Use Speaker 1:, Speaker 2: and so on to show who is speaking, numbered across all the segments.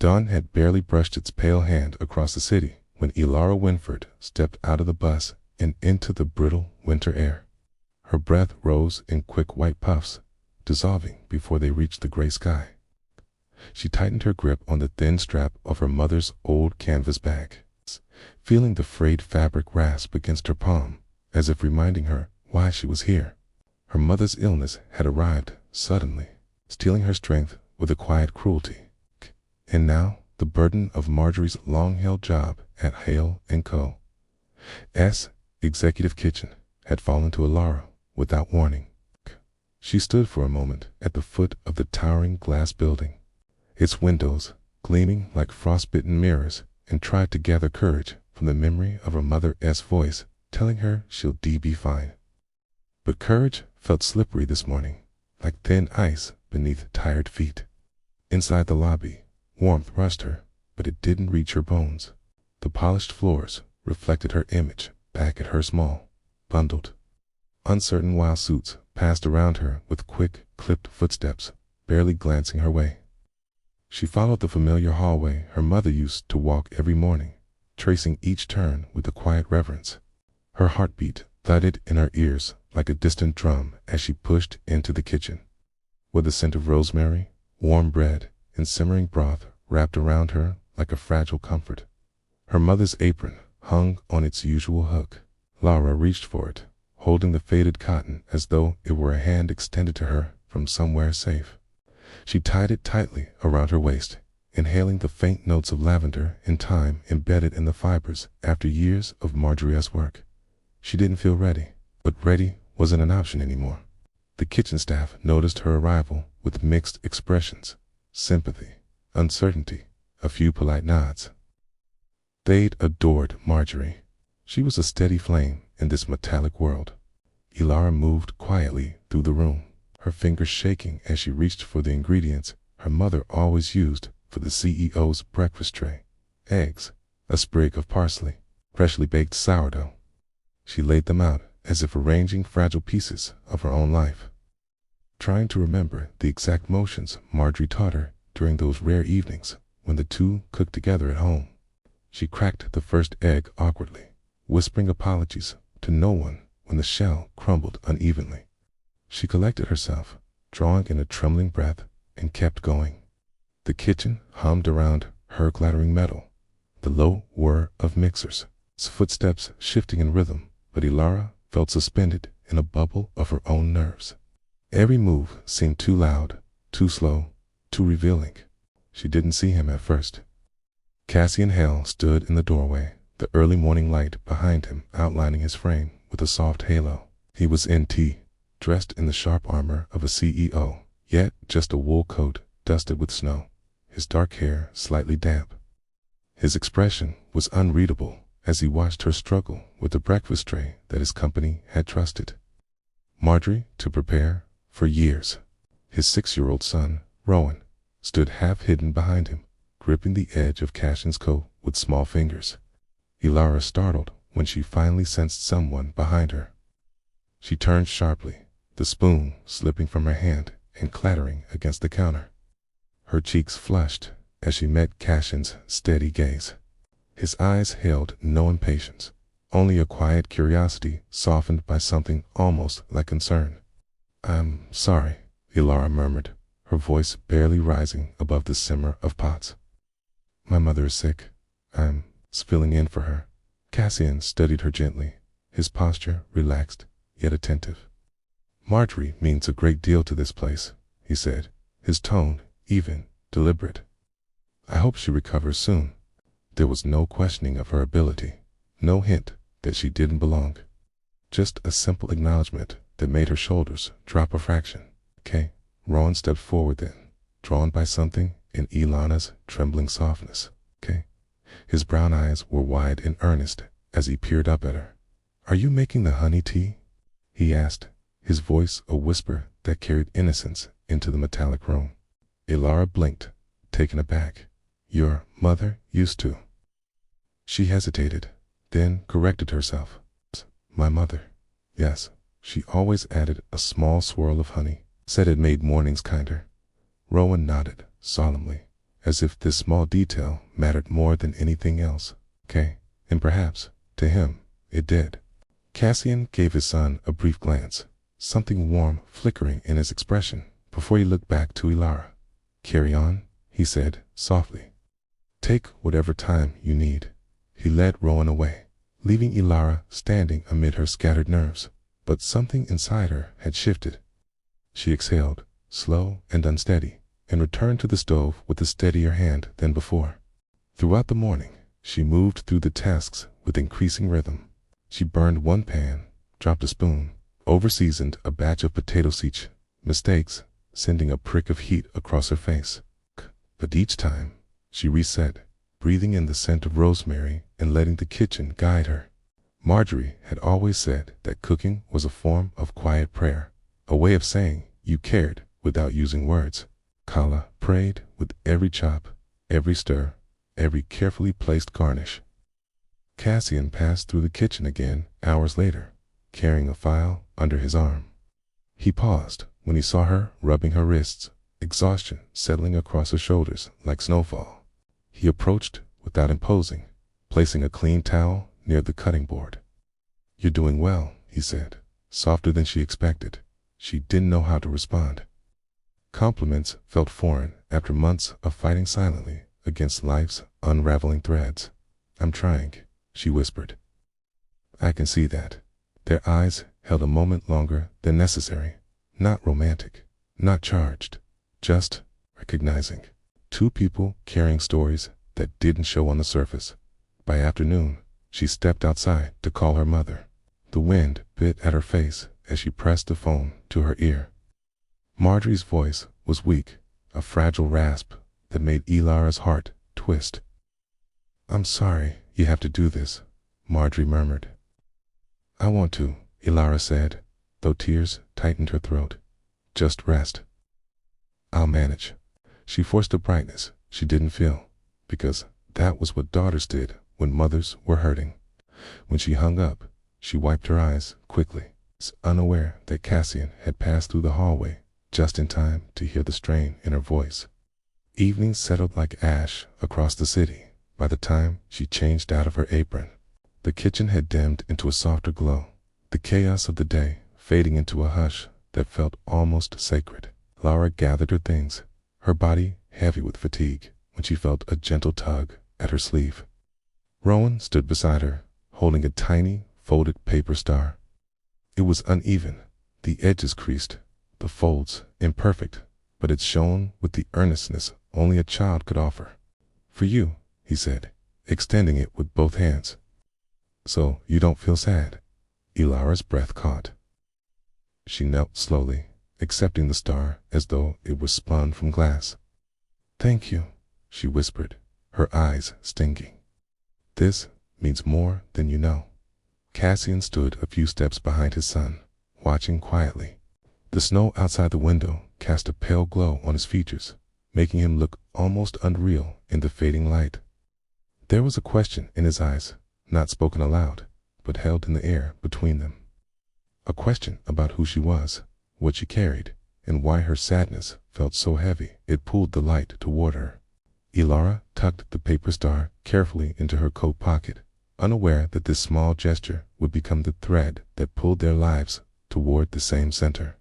Speaker 1: Dawn had barely brushed its pale hand across the city when Elara Wynford stepped out of the bus and into the brittle winter air. Her breath rose in quick white puffs, dissolving before they reached the gray sky. She tightened her grip on the thin strap of her mother's old canvas bag, feeling the frayed fabric rasp against her palm, as if reminding her why she was here. Her mother's illness had arrived suddenly, stealing her strength with a quiet cruelty. And now the burden of Marjorie's long-held job at Hale Co. S executive kitchen had fallen to Elara without warning. She stood for a moment at the foot of the towering glass building, its windows gleaming like frostbitten mirrors, and tried to gather courage from the memory of her mother's voice telling her she'll be fine. But courage felt slippery this morning, like thin ice beneath tired feet. Inside the lobby, warmth rushed her, but it didn't reach her bones. The polished floors reflected her image back at her small, bundled, uncertain while suits passed around her with quick, clipped footsteps, barely glancing her way. She followed the familiar hallway her mother used to walk every morning, tracing each turn with a quiet reverence. Her heartbeat thudded in her ears like a distant drum as she pushed into the kitchen, with the scent of rosemary, warm bread, and simmering broth wrapped around her like a fragile comfort. Her mother's apron hung on its usual hook. Elara reached for it, holding the faded cotton as though it were a hand extended to her from somewhere safe. She tied it tightly around her waist, inhaling the faint notes of lavender and thyme embedded in the fibers after years of Marjorie's work. She didn't feel ready, but ready wasn't an option anymore. The kitchen staff noticed her arrival with mixed expressions: sympathy, uncertainty, a few polite nods. They'd adored Marjorie. She was a steady flame in this metallic world. Elara moved quietly through the room, her fingers shaking as she reached for the ingredients her mother always used for the CEO's breakfast tray: eggs, a sprig of parsley, freshly baked sourdough. She laid them out as if arranging fragile pieces of her own life, trying to remember the exact motions Marjorie taught her during those rare evenings when the two cooked together at home. She cracked the first egg awkwardly, whispering apologies to no one when the shell crumbled unevenly. She collected herself, drawing in a trembling breath, and kept going. The kitchen hummed around her clattering metal, the low whir of mixers, footsteps shifting in rhythm, but Elara felt suspended in a bubble of her own nerves. Every move seemed too loud, too slow, too revealing. She didn't see him at first. Cassian Hale stood in the doorway, the early morning light behind him outlining his frame with a soft halo. He was in tea, dressed in the sharp armor of a CEO, yet just a wool coat dusted with snow, his dark hair slightly damp. His expression was unreadable as he watched her struggle with the breakfast tray that his company had trusted Marjorie to prepare for years. His 6-year-old son, Rowan, stood half hidden behind him, gripping the edge of Cassian's coat with small fingers. Elara startled when she finally sensed someone behind her. She turned sharply, the spoon slipping from her hand and clattering against the counter. Her cheeks flushed as she met Cassian's steady gaze. His eyes held no impatience, only a quiet curiosity softened by something almost like concern. "I'm sorry," Elara murmured, her voice barely rising above the simmer of pots. "My mother is sick. I'm filling in for her." Cassian studied her gently, his posture relaxed yet attentive. "Marjorie means a great deal to this place," he said, his tone even, deliberate. "I hope she recovers soon." There was no questioning of her ability, no hint that she didn't belong, just a simple acknowledgement that made her shoulders drop a fraction. "Okay." Rowan stepped forward then, drawn by something in Elana's trembling softness. "Okay." His brown eyes were wide and earnest as he peered up at her. "Are you making the honey tea?" he asked, his voice a whisper that carried innocence into the metallic room. Elara blinked, taken aback. "Your mother used to." She hesitated, then corrected herself. "My mother. Yes." She always added a small swirl of honey, said it made mornings kinder. Rowan nodded solemnly, as if this small detail mattered more than anything else. Okay, and perhaps, to him, it did. Cassian gave his son a brief glance, something warm flickering in his expression, before he looked back to Elara. "Carry on," he said softly. "Take whatever time you need." He led Rowan away, leaving Elara standing amid her scattered nerves. But something inside her had shifted. She exhaled, slow and unsteady, and returned to the stove with a steadier hand than before. Throughout the morning, she moved through the tasks with increasing rhythm. She burned one pan, dropped a spoon, overseasoned a batch of potatoes each, mistakes, sending a prick of heat across her face. But each time, she reset, breathing in the scent of rosemary and letting the kitchen guide her. Marjorie had always said that cooking was a form of quiet prayer, a way of saying you cared without using words. Kala prayed with every chop, every stir, every carefully placed garnish. Cassian passed through the kitchen again hours later, carrying a file under his arm. He paused when he saw her rubbing her wrists, exhaustion settling across her shoulders like snowfall. He approached without imposing, placing a clean towel near the cutting board. "You're doing well," he said, softer than she expected. She didn't know how to respond. Compliments felt foreign after months of fighting silently against life's unraveling threads. "I'm trying," she whispered. "I can see that." Their eyes held a moment longer than necessary, not romantic, not charged, just recognizing. Two people carrying stories that didn't show on the surface. By afternoon, she stepped outside to call her mother. The wind bit at her face as she pressed the phone to her ear. Marjorie's voice was weak, a fragile rasp that made Elara's heart twist. "I'm sorry you have to do this," Marjorie murmured. "I want to," Elara said, though tears tightened her throat. "Just rest." "I'll manage." She forced a brightness she didn't feel, because that was what daughters did when mothers were hurting. When she hung up, she wiped her eyes quickly, unaware that Cassian had passed through the hallway just in time to hear the strain in her voice. Evening settled like ash across the city by the time she changed out of her apron. The kitchen had dimmed into a softer glow, the chaos of the day fading into a hush that felt almost sacred. Lara gathered her things, her body heavy with fatigue, when she felt a gentle tug at her sleeve. Rowan stood beside her, holding a tiny, folded paper star. It was uneven, the edges creased, the folds imperfect, but it shone with the earnestness only a child could offer. "For you," he said, extending it with both hands. "So you don't feel sad?" Elara's breath caught. She knelt slowly, accepting the star as though it were spun from glass. "Thank you," she whispered, her eyes stinging. "This means more than you know." Cassian stood a few steps behind his son, watching quietly. The snow outside the window cast a pale glow on his features, making him look almost unreal in the fading light. There was a question in his eyes, not spoken aloud, but held in the air between them. A question about who she was, what she carried, and why her sadness felt so heavy it pulled the light toward her. Elara tucked the paper star carefully into her coat pocket, unaware that this small gesture would become the thread that pulled their lives toward the same center.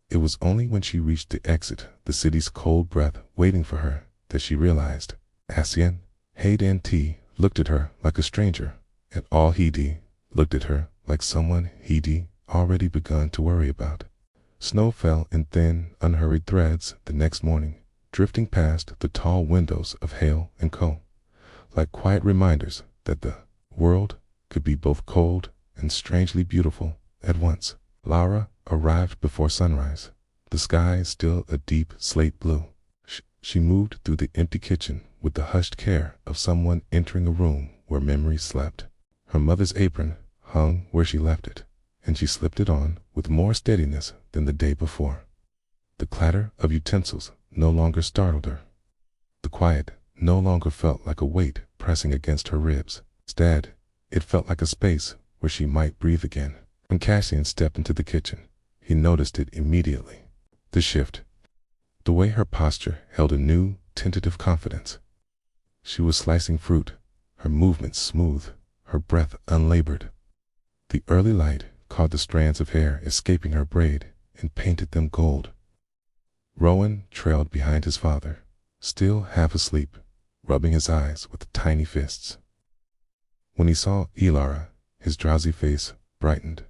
Speaker 1: It was only when she reached the exit, the city's cold breath waiting for her, that she realized. Cassian Hale looked at her like a stranger, and all Hede looked at her like someone Hede already begun to worry about. Snow fell in thin, unhurried threads the next morning, drifting past the tall windows of Hale Co, like quiet reminders that the world could be both cold and strangely beautiful at once. Lara arrived before sunrise, the sky still a deep slate blue. She moved through the empty kitchen with the hushed care of someone entering a room where memories slept. Her mother's apron hung where she left it, and she slipped it on with more steadiness than the day before. The clatter of utensils no longer startled her. The quiet no longer felt like a weight pressing against her ribs. Instead, it felt like a space where she might breathe again. When Cassian stepped into the kitchen, he noticed it immediately. The shift. The way her posture held a new, tentative confidence. She was slicing fruit, her movements smooth, her breath unlabored. The early light caught the strands of hair escaping her braid and painted them gold. Rowan trailed behind his father, still half asleep, rubbing his eyes with tiny fists. When he saw Elara, his drowsy face brightened.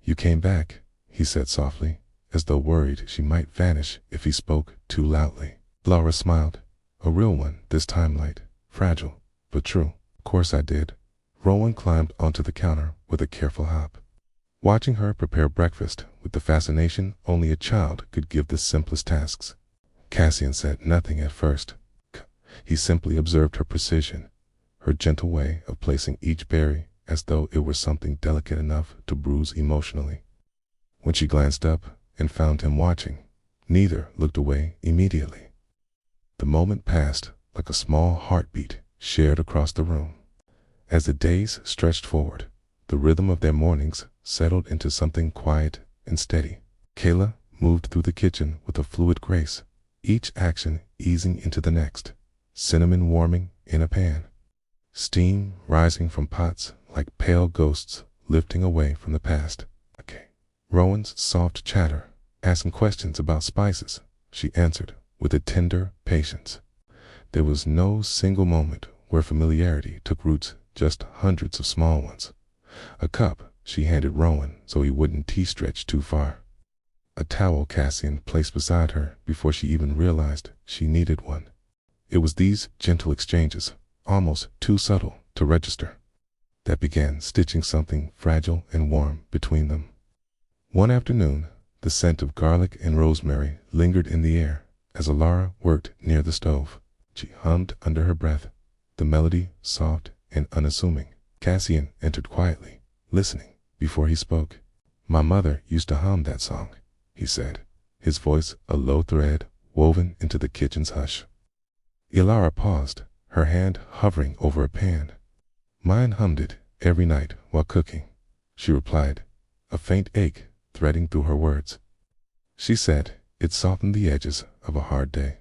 Speaker 1: "You came back," he said softly, as though worried she might vanish if he spoke too loudly. Elara smiled, a real one this time, light, fragile, but true. "Of course I did." Rowan climbed onto the counter with a careful hop, watching her prepare breakfast with the fascination only a child could give the simplest tasks. Cassian said nothing at first. He simply observed her precision, her gentle way of placing each berry as though it were something delicate enough to bruise emotionally. When she glanced up and found him watching, neither looked away immediately. The moment passed like a small heartbeat shared across the room. As the days stretched forward, the rhythm of their mornings settled into something quiet and steady. Kayla moved through the kitchen with a fluid grace, each action easing into the next, cinnamon warming in a pan, steam rising from pots like pale ghosts lifting away from the past. Rowan's soft chatter, asking questions about spices, she answered with a tender patience. There was no single moment where familiarity took roots, just hundreds of small ones. A cup she handed Rowan so he wouldn't tea-stretch too far. A towel Cassian placed beside her before she even realized she needed one. It was these gentle exchanges, almost too subtle to register, that began stitching something fragile and warm between them. One afternoon, the scent of garlic and rosemary lingered in the air as Elara worked near the stove. She hummed under her breath, the melody soft and unassuming. Cassian entered quietly, listening before he spoke. "My mother used to hum that song," he said, his voice a low thread woven into the kitchen's hush. Elara paused, her hand hovering over a pan. "Mine hummed it every night while cooking," she replied, a faint ache threading through her words. She said it softened the edges of a hard day.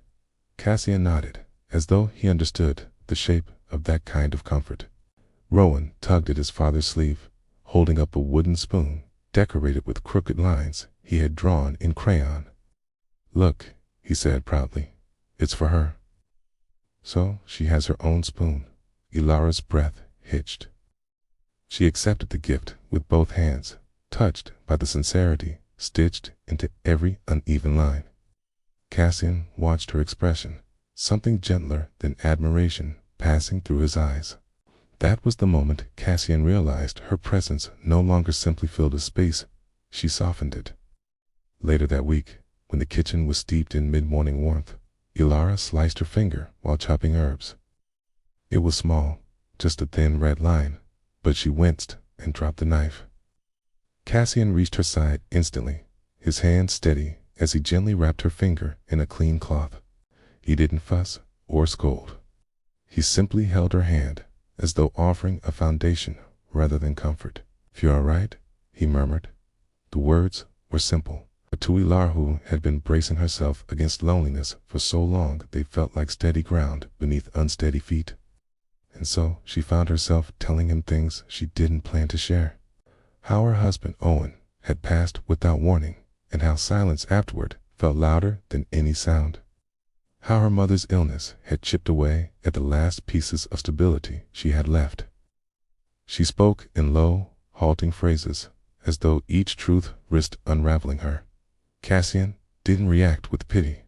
Speaker 1: Cassian nodded, as though he understood the shape of that kind of comfort. Rowan tugged at his father's sleeve, holding up a wooden spoon decorated with crooked lines he had drawn in crayon. "Look," he said proudly, "it's for her." So she has her own spoon. Elara's breath hitched. She accepted the gift with both hands, touched by the sincerity stitched into every uneven line. Cassian watched her expression, something gentler than admiration passing through his eyes. That was the moment Cassian realized her presence no longer simply filled a space, she softened it. Later that week, when the kitchen was steeped in mid-morning warmth, Elara sliced her finger while chopping herbs. It was small, just a thin red line, but she winced and dropped the knife. Cassian reached her side instantly, his hand steady as he gently wrapped her finger in a clean cloth. He didn't fuss or scold. He simply held her hand, as though offering a foundation rather than comfort. "If you're all right," he murmured. The words were simple, but to Elara, who had been bracing herself against loneliness for so long, they felt like steady ground beneath unsteady feet. And so she found herself telling him things she didn't plan to share. How her husband Owen had passed without warning, and how silence afterward felt louder than any sound. How her mother's illness had chipped away at the last pieces of stability she had left. She spoke in low, halting phrases, as though each truth risked unraveling her. Cassian didn't react with pity.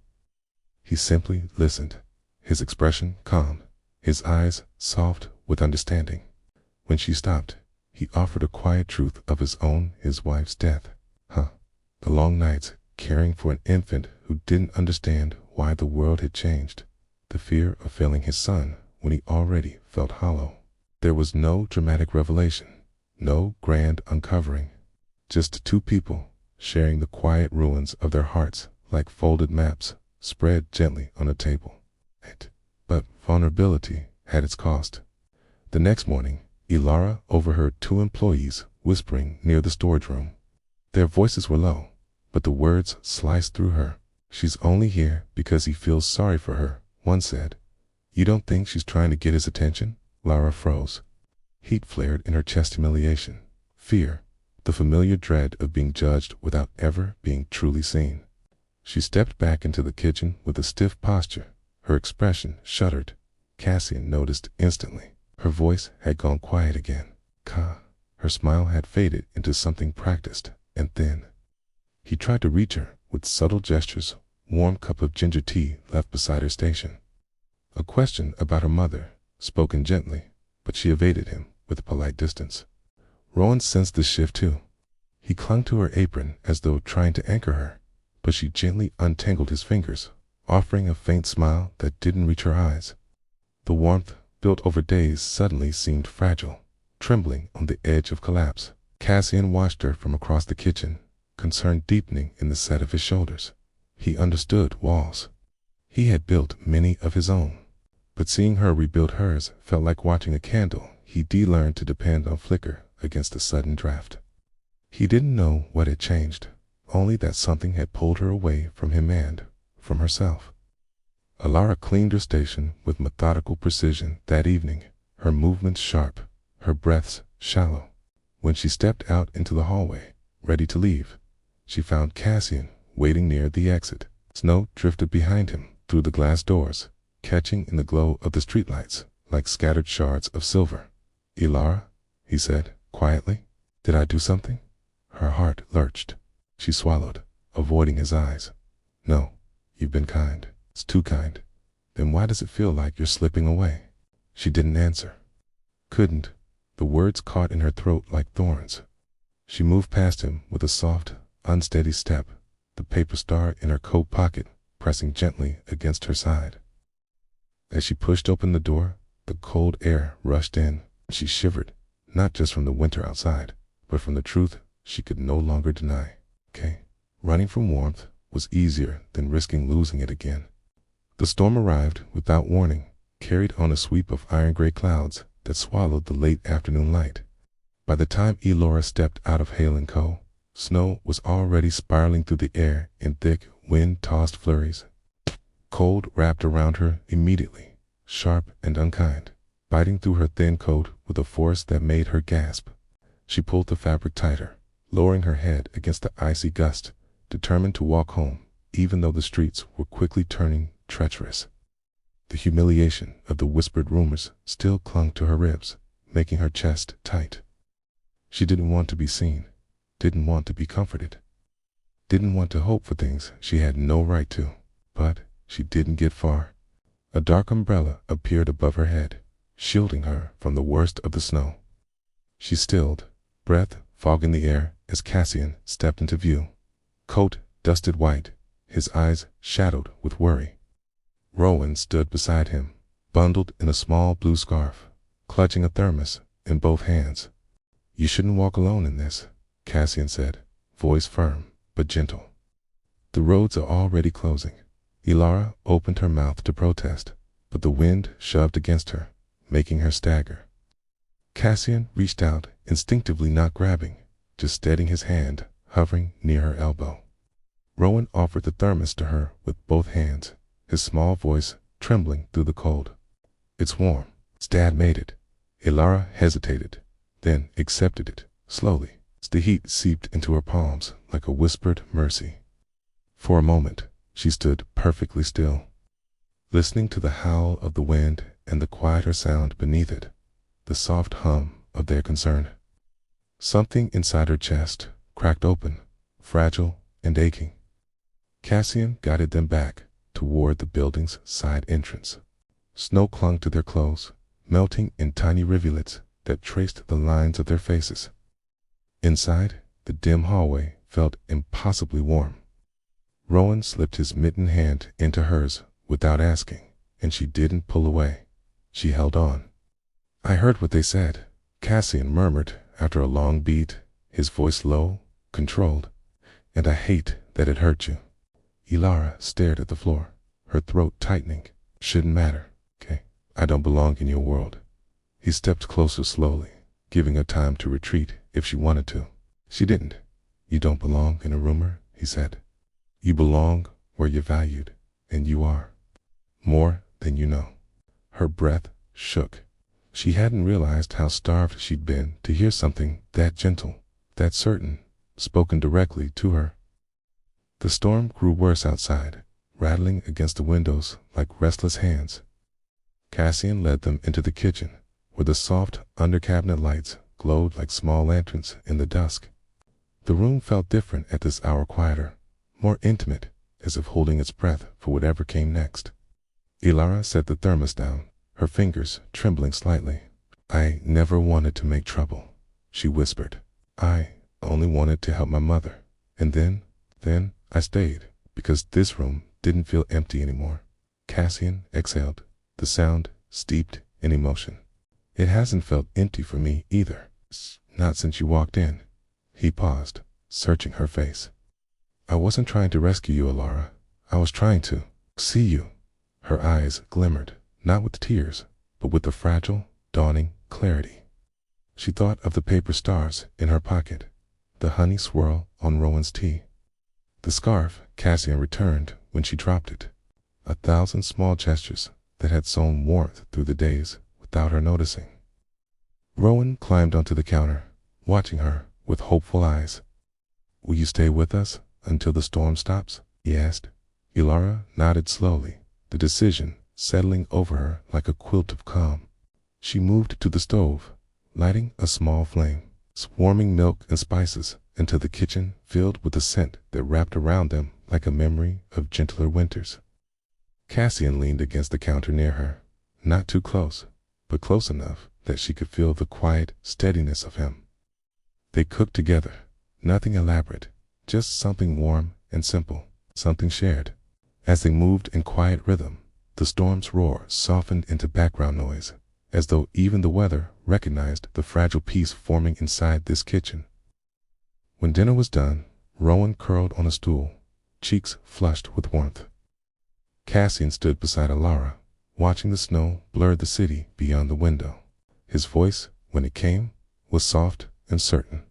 Speaker 1: He simply listened, his expression calm, his eyes soft with understanding. When she stopped, he offered a quiet truth of his own, his wife's death. The long nights caring for an infant who didn't understand why the world had changed, the fear of failing his son when he already felt hollow. There was no dramatic revelation, no grand uncovering, just two people sharing the quiet ruins of their hearts like folded maps spread gently on a table. But vulnerability had its cost. The next morning, Elara overheard two employees whispering near the storage room. Their voices were low, but the words sliced through her. "She's only here because he feels sorry for her one said. You don't think she's trying to get his attention? Lara froze. Heat flared in her chest. Humiliation, fear, the familiar dread of being judged without ever being truly seen. She stepped back into the kitchen with a stiff posture. Her expression shuddered. Cassian noticed instantly. Her voice had gone quiet again. Her smile had faded into something practiced and thin. He tried to reach her with subtle gestures. Warm cup of ginger tea left beside her station. A question about her mother, spoken gently, but she evaded him with polite distance. Rowan sensed the shift too. He clung to her apron as though trying to anchor her, but she gently untangled his fingers, offering a faint smile that didn't reach her eyes. The warmth, built over days, suddenly seemed fragile, trembling on the edge of collapse. Cassian watched her from across the kitchen, concern deepening in the set of his shoulders. He understood walls. He had built many of his own, but seeing her rebuild hers felt like watching a candle he learned to depend on flicker against a sudden draft. He didn't know what had changed, only that something had pulled her away from him and from herself. Elara cleaned her station with methodical precision that evening, her movements sharp, her breaths shallow. When she stepped out into the hallway, ready to leave, she found Cassian waiting near the exit. Snow drifted behind him through the glass doors, catching in the glow of the streetlights like scattered shards of silver. Elara, he said quietly, did I do something? Her heart lurched. She swallowed, avoiding his eyes. No, you've been kind. It's too kind. Then why does it feel like you're slipping away? She didn't answer. Couldn't. The words caught in her throat like thorns. She moved past him with a soft, unsteady step, the paper star in her coat pocket pressing gently against her side. As she pushed open the door, the cold air rushed in. She shivered, not just from the winter outside, but from the truth she could no longer deny. Running from warmth was easier than risking losing it again. The storm arrived without warning, carried on a sweep of iron-gray clouds that swallowed the late afternoon light. By the time Elara stepped out of Hale Co, snow was already spiraling through the air in thick, wind-tossed flurries. Cold wrapped around her immediately, sharp and unkind, biting through her thin coat with a force that made her gasp. She pulled the fabric tighter, lowering her head against the icy gust, determined to walk home, even though the streets were quickly turning treacherous. The humiliation of the whispered rumors still clung to her ribs, making her chest tight. She didn't want to be seen, didn't want to be comforted, didn't want to hope for things she had no right to, but she didn't get far. A dark umbrella appeared above her head, shielding her from the worst of the snow. She stilled, breath fogging the air as Cassian stepped into view. Coat dusted white, his eyes shadowed with worry. Rowan stood beside him, bundled in a small blue scarf, clutching a thermos in both hands. You shouldn't walk alone in this, Cassian said, voice firm but gentle. The roads are already closing. Elara opened her mouth to protest, but the wind shoved against her, making her stagger. Cassian reached out, instinctively not grabbing, just steadying his hand, hovering near her elbow. Rowan offered the thermos to her with both hands, his small voice trembling through the cold. It's warm. Dad made it. Elara hesitated, then accepted it, slowly. The heat seeped into her palms like a whispered mercy. For a moment, she stood perfectly still, listening to the howl of the wind and the quieter sound beneath it, the soft hum of their concern. Something inside her chest cracked open, fragile and aching. Cassian guided them back toward the building's side entrance. Snow clung to their clothes, melting in tiny rivulets that traced the lines of their faces. Inside, the dim hallway felt impossibly warm. Rowan slipped his mittened hand into hers without asking, and she didn't pull away. She held on. I heard what they said, Cassian murmured after a long beat, his voice low, controlled. And I hate that it hurt you. Elara stared at the floor, her throat tightening. Shouldn't matter, I don't belong in your world. He stepped closer slowly, giving her time to retreat if she wanted to. She didn't. You don't belong in a rumor, he said. You belong where you're valued, and you are. More then you know. Her breath shook. She hadn't realized how starved she'd been to hear something that gentle, that certain, spoken directly to her. The storm grew worse outside, rattling against the windows like restless hands. Cassian led them into the kitchen, where the soft under-cabinet lights glowed like small lanterns in the dusk. The room felt different at this hour, quieter, more intimate, as if holding its breath for whatever came next. Elara set the thermos down, her fingers trembling slightly. "I never wanted to make trouble," she whispered. "I only wanted to help my mother. And then I stayed, because this room didn't feel empty anymore." Cassian exhaled, the sound steeped in emotion. "It hasn't felt empty for me either. Not since you walked in." He paused, searching her face. "I wasn't trying to rescue you, Elara. I was trying to see you." Her eyes glimmered, not with tears, but with a fragile, dawning clarity. She thought of the paper stars in her pocket, the honey swirl on Rowan's tea, the scarf Cassian returned when she dropped it, 1,000 small gestures that had sown warmth through the days without her noticing. Rowan climbed onto the counter, watching her with hopeful eyes. "Will you stay with us until the storm stops?" he asked. Elara nodded slowly, the decision settling over her like a quilt of calm. She moved to the stove, lighting a small flame, swarming milk and spices until the kitchen filled with a scent that wrapped around them like a memory of gentler winters. Cassian leaned against the counter near her, not too close, but close enough that she could feel the quiet steadiness of him. They cooked together, nothing elaborate, just something warm and simple, something shared. As they moved in quiet rhythm, the storm's roar softened into background noise, as though even the weather recognized the fragile peace forming inside this kitchen. When dinner was done, Rowan curled on a stool, cheeks flushed with warmth. Cassian stood beside Elara, watching the snow blur the city beyond the window. His voice, when it came, was soft and certain.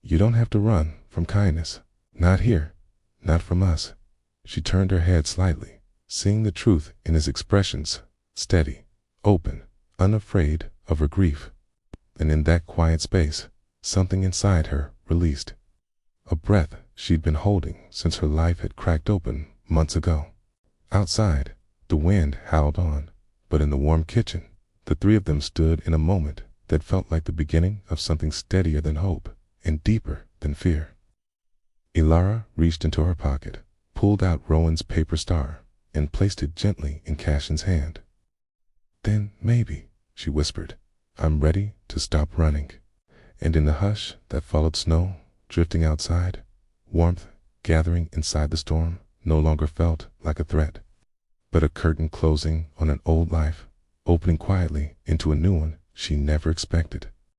Speaker 1: "You don't have to run from kindness. Not here. Not from us." She turned her head slightly, seeing the truth in his expressions, steady, open, unafraid of her grief. And in that quiet space, something inside her released. A breath she'd been holding since her life had cracked open months ago. Outside, the wind howled on, but in the warm kitchen, the three of them stood in a moment that felt like the beginning of something steadier than hope and deeper than fear. Elara reached into her pocket, pulled out Rowan's paper star, and placed it gently in Cassian's hand. "Then maybe," she whispered, "I'm ready to stop running." And in the hush that followed, snow drifting outside, warmth gathering inside the storm, no longer felt like a threat, but a curtain closing on an old life, opening quietly into a new one she never expected.